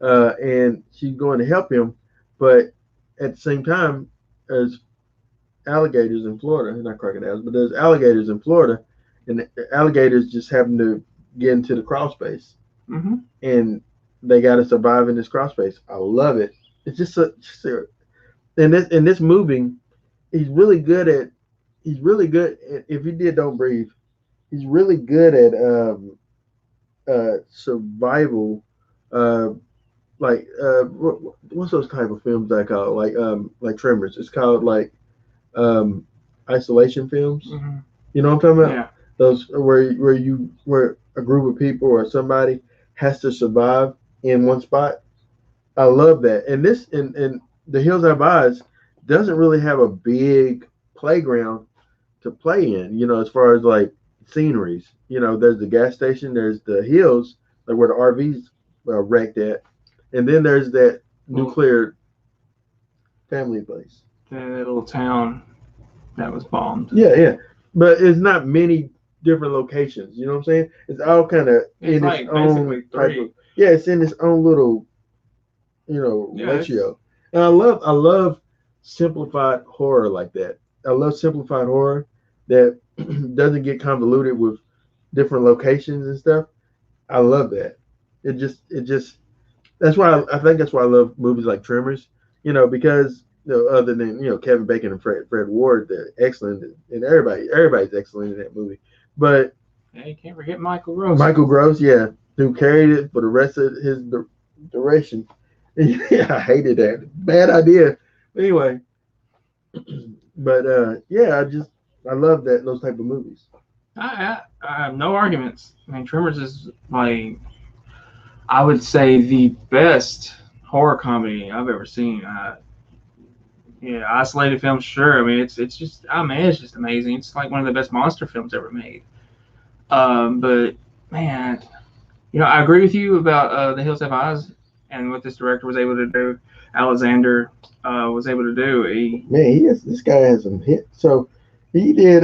and she's going to help him, but at the same time, there's alligators in Florida, not crocodiles, but there's alligators in Florida, and the alligators just happen to get into the crawl space, Mm-hmm. and they got to survive in this crawl space. I love it. It's just in this movie, he's really good at. He's really good at, if he did Don't Breathe. He's really good at survival. Uh, what's those type of films I call it? Like Tremors. It's called like um, isolation films. Mm-hmm. You know what I'm talking about? Yeah. Those where a group of people or somebody has to survive in one spot. I love that. And this and the Hills Have Eyes doesn't really have a big playground to play in. You know, as far as like sceneries. You know, there's the gas station. There's the hills, like where the RVs wrecked at, and then there's that nuclear family place. The little town that was bombed. Yeah, yeah. But it's not many different locations. You know what I'm saying? It's all kind of It's in like its own basically type three. of. Yeah, it's in its own little, Yeah, ratio. And I love simplified horror like that. I love simplified horror that doesn't get convoluted with different locations and stuff. I love that. It just that's why I think that's why I love movies like Tremors. Because other than Kevin Bacon and Fred Ward, they're excellent, and everybody's excellent in that movie. But Yeah, you can't forget Michael Rose. Michael Gross, yeah, who carried it for the rest of his duration. Yeah, I hated that. Bad idea. Anyway, but yeah, I love those type of movies. I have no arguments. I mean, Tremors is like, I would say, the best horror comedy I've ever seen. Yeah, isolated film, sure. I mean, it's just, I mean, it's just amazing. It's like one of the best monster films ever made. But man, I agree with you about The Hills Have Eyes and what this director was able to do. Alexander was able to do. This guy has some hits. So he did.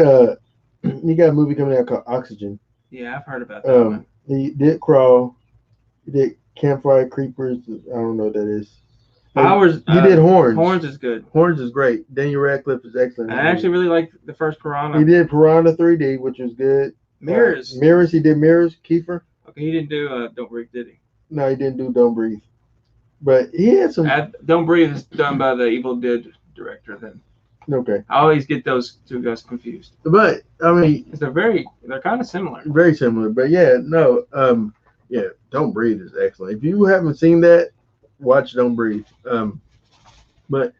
He got a movie coming out called Oxygen. Yeah, I've heard about that one. He did Crawl. He did Campfire Creepers. I don't know what that is. He did Horns. Horns is good. Horns is great. Daniel Radcliffe is excellent. I actually really liked the first Piranha. He did Piranha 3D, which was good. Mirrors. Mirrors. He did Mirrors. Kiefer. Okay, he didn't do Don't Breathe, did he? No, he didn't do Don't Breathe. But he had some. Don't Breathe is done by the Evil Dead director. Then. Okay. I always get those two guys confused. But I mean, they're kind of similar. Very similar. But yeah, no. Yeah, Don't Breathe is excellent. If you haven't seen that, watch Don't Breathe. And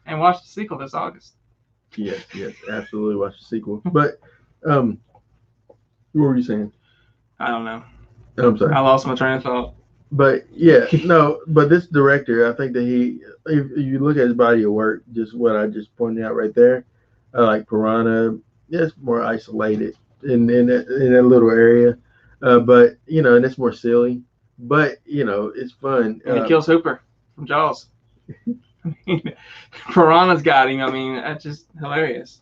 watch the sequel this August. Yes, absolutely watch the sequel. But what were you saying? I don't know. I'm sorry. I lost my train of thought. But yeah, no. But this director, I think that if you look at his body of work, just what I just pointed out right there, like Piranha, it's more isolated in that little area. But and it's more silly. But it's fun. And it kills Hooper from Jaws. Piranha's got him. I mean, that's just hilarious.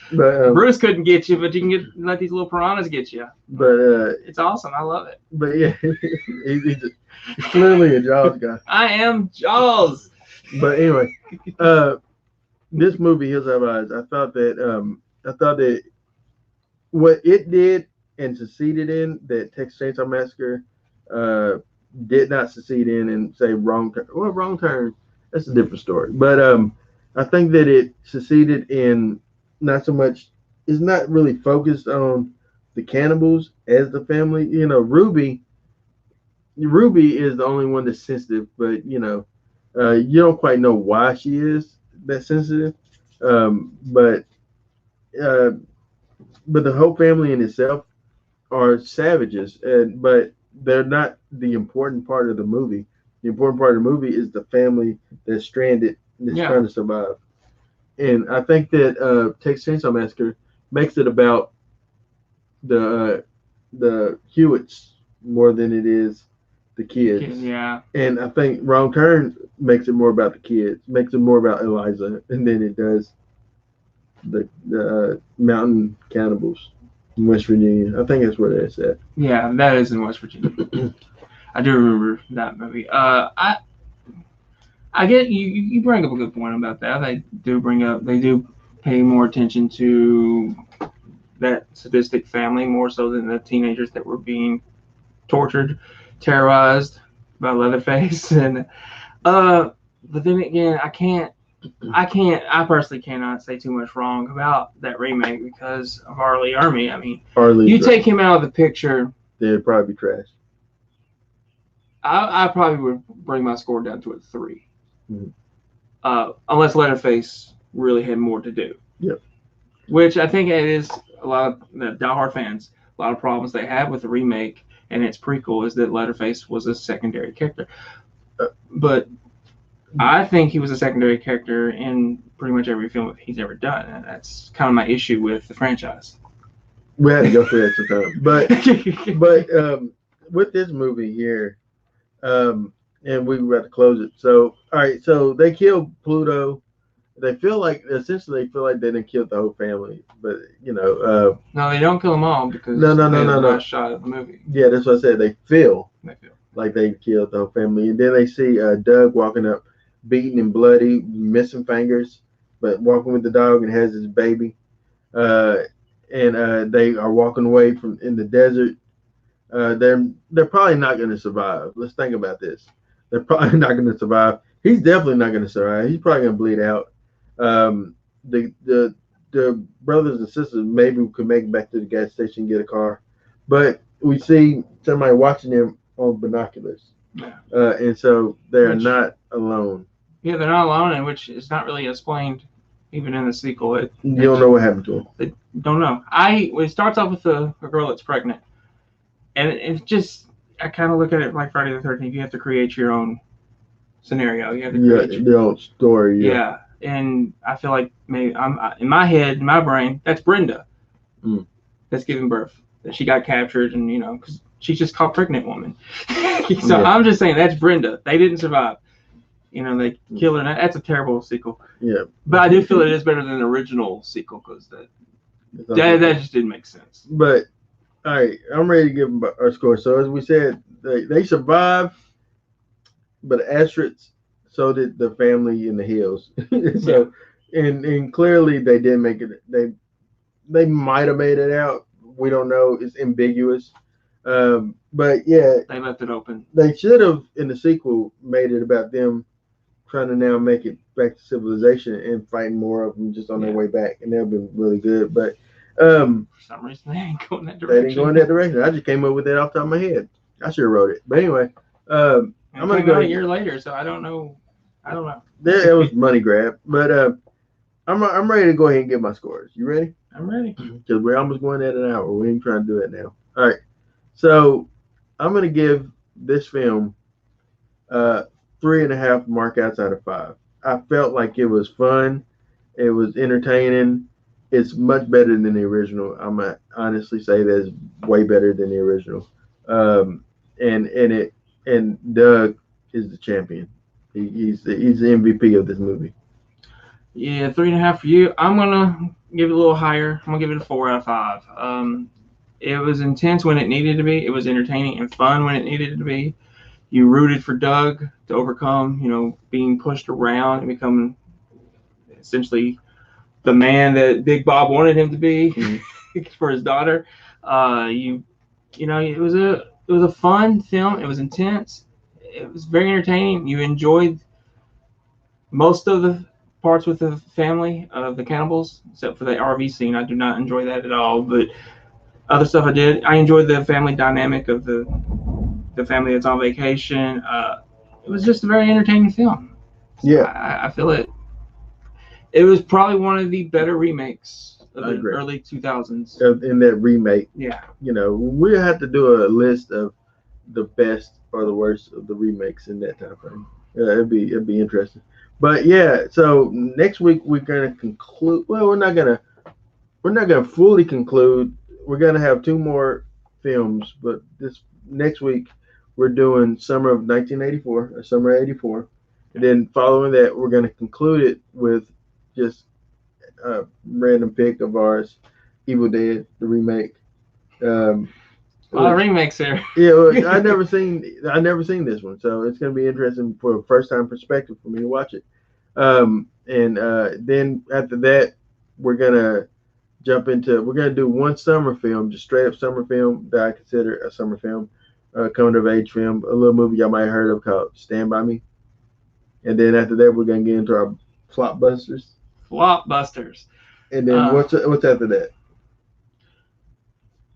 But, Bruce couldn't get you, but you can let these little piranhas get you. But it's awesome. I love it. But yeah, he's clearly a Jaws guy. I am Jaws. But anyway, this movie Hills Have Eyes, I thought that what it did and succeeded in that Texas Chainsaw Massacre did not succeed in, and say Wrong Turn. That's a different story. But I think that it succeeded in not so much. It's not really focused on the cannibals as the family. Ruby is the only one that's sensitive, but you don't quite know why she is that sensitive. But the whole family in itself are savages, but they're not the important part of the movie. The important part of the movie is the family that's stranded, that's trying to survive. And I think that Texas Chainsaw Massacre makes it about the Hewitts more than it is the kids. Yeah. And I think Wrong Turn makes it more about the kids, makes it more about Eliza, and then it does the mountain cannibals in West Virginia. I think that's where that's at. Yeah, that is in West Virginia. I do remember that movie. I get you bring up a good point about that. They do pay more attention to that sadistic family more so than the teenagers that were being tortured, terrorized by Leatherface, and but then again, I personally cannot say too much wrong about that remake because of R. Lee Ermey. I mean, you take him out of the picture, it'd probably be trash. I probably would bring my score down to a 3. Mm-hmm. Unless Leatherface really had more to do. Yep. Which I think it is a lot of the diehard fans, a lot of problems they have with the remake and its prequel is that Leatherface was a secondary character. But I think he was a secondary character in pretty much every film he's ever done, and that's kind of my issue with the franchise. We had to go through that sometime, but with this movie here, and we were about to close it. So, all right, so they killed Pluto. They feel like they didn't kill the whole family, but no, they don't kill them all because no, last shot of the movie. Yeah, that's what I said. They feel like they killed the whole family, and then they see Doug walking up, beaten and bloody, missing fingers, but walking with the dog and has his baby, and they are walking away from in the desert. They're probably not going to survive. Let's think about this. They're probably not going to survive. He's definitely not going to survive. He's probably going to bleed out. The brothers and sisters maybe could make it back to the gas station and get a car, but we see somebody watching them on binoculars, and so they're not alone. Yeah, they're not alone, and which is not really explained even in the sequel. You don't know what happened to them. They don't know. It starts off with a girl that's pregnant, and it's just I kind of look at it like Friday the 13th. You have to create your own scenario. You have to create your own story. Yeah. And I feel like maybe I'm in my head, in my brain, that's Brenda that's giving birth. That she got captured, and because she's just called pregnant woman. So I'm just saying that's Brenda. They didn't survive. They kill her. That's a terrible sequel. Yeah. But I do feel it is better than the original sequel because that just didn't make sense. But all right, I'm ready to give them our score. So as we said, they survived, but asterisks. So did the family in the hills. So, and clearly they didn't make it. They might have made it out. We don't know. It's ambiguous. But yeah, they left it open. They should have in the sequel made it about them trying to now make it back to civilization and fighting more of them just on their way back, and that would have been really good. But for some reason they ain't going that direction. They didn't go in that direction. I just came up with that off the top of my head. I should have wrote it. But anyway, I'm gonna go a year later, so I don't know. It was money grab, but I'm ready to go ahead and get my scores. You ready? I'm ready. Because we're almost going at an hour. We ain't trying to do it now. All right. So I'm gonna give this film 3.5 markouts out of 5. I felt like it was fun. It was entertaining. It's much better than the original. I'm gonna honestly say that it's way better than the original. And Doug is the champion. He's the MVP of this movie. Yeah, 3.5 for you. I'm gonna give it a little higher. I'm gonna give it a 4 out of 5. It was intense when it needed to be. It was entertaining and fun when it needed to be. You rooted for Doug to overcome, being pushed around and becoming essentially the man that Big Bob wanted him to be for his daughter. It was a fun film. It was intense. It was very entertaining. You enjoyed most of the parts with the family of the cannibals, except for the RV scene. I do not enjoy that at all. But other stuff I did. I enjoyed the family dynamic of the family that's on vacation. It was just a very entertaining film. So yeah, I feel it. It was probably one of the better remakes of the early 2000s. In that remake, yeah, we have to do a list of the best or the worst of the remakes in that time frame. It'd be interesting. But yeah, so next week we're gonna conclude. Well, we're not gonna fully conclude. We're gonna have 2 more films, but this next week we're doing summer of 1984 or summer of '84, and then following that we're gonna conclude it with just a random pick of ours, Evil Dead, the remake. A lot of remakes here. Yeah, well, I never seen this one, so it's gonna be interesting for a first time perspective for me to watch it. And then after that, we're gonna we're gonna do one summer film, just straight up summer film that I consider a summer film, coming of age film, a little movie y'all might have heard of called Stand By Me. And then after that, we're gonna get into our flopbusters. Flopbusters. And then what's after that?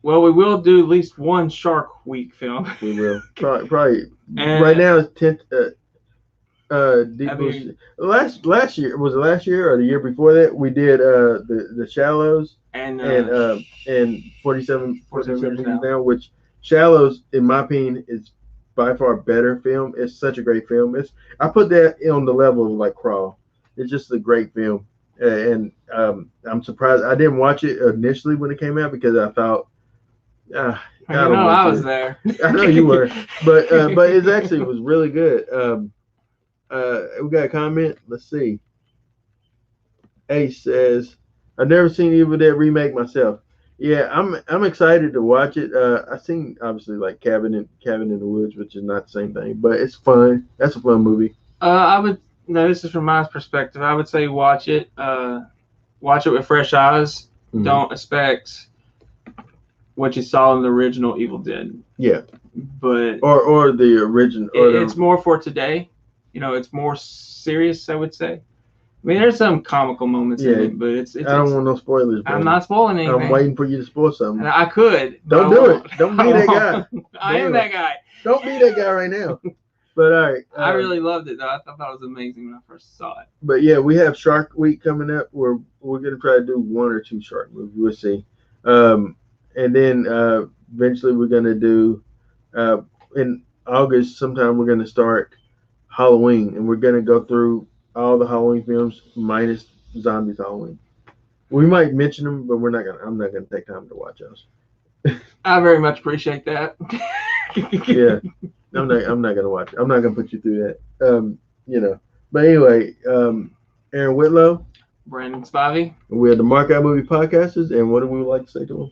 Well, we will do at least one Shark Week film. We will probably And right now it's 10th. Deep I Blue. mean- last year, was it last year or the year before that? We did the Shallows and 47 meters meters down. down, which Shallows, in my opinion, is by far a better film. It's such a great film. I put that on the level of like Crawl. It's just a great film, and I'm surprised I didn't watch it initially when it came out because I thought. I was there. I know you were, but it actually was really good. We got a comment. Let's see. Ace says, "I've never seen Evil Dead remake myself. Yeah, I'm excited to watch it. I've seen obviously like Cabin in the Woods, which is not the same thing, but it's fun. That's a fun movie. I would. No, this is from my perspective. I would say watch it. Watch it with fresh eyes. Mhm. Don't expect what you saw in the original Evil Dead. Yeah, but or the original. It's more for today. It's more serious. I would say. I mean, there's some comical moments in it, but it's. I don't want no spoilers. I'm not spoiling anything. I'm waiting for you to spoil something. And I could. Don't do it. Don't be that guy. I am that guy. Don't be that guy right now. But all right. I really loved it though. I thought it was amazing when I first saw it. But yeah, we have Shark Week coming up. We're gonna try to do one or two shark movies. We'll see. And then eventually we're gonna do in August sometime we're gonna start Halloween, and we're gonna go through all the Halloween films minus Zombies Halloween. We might mention them, but I'm not gonna take time to watch those. I very much appreciate that. Yeah, I'm not gonna watch it. I'm not gonna put you through that. But anyway, Aaron Whitlow, Brandon Spivey. we're the Markout Movie Podcasters, and what do we like to say to them?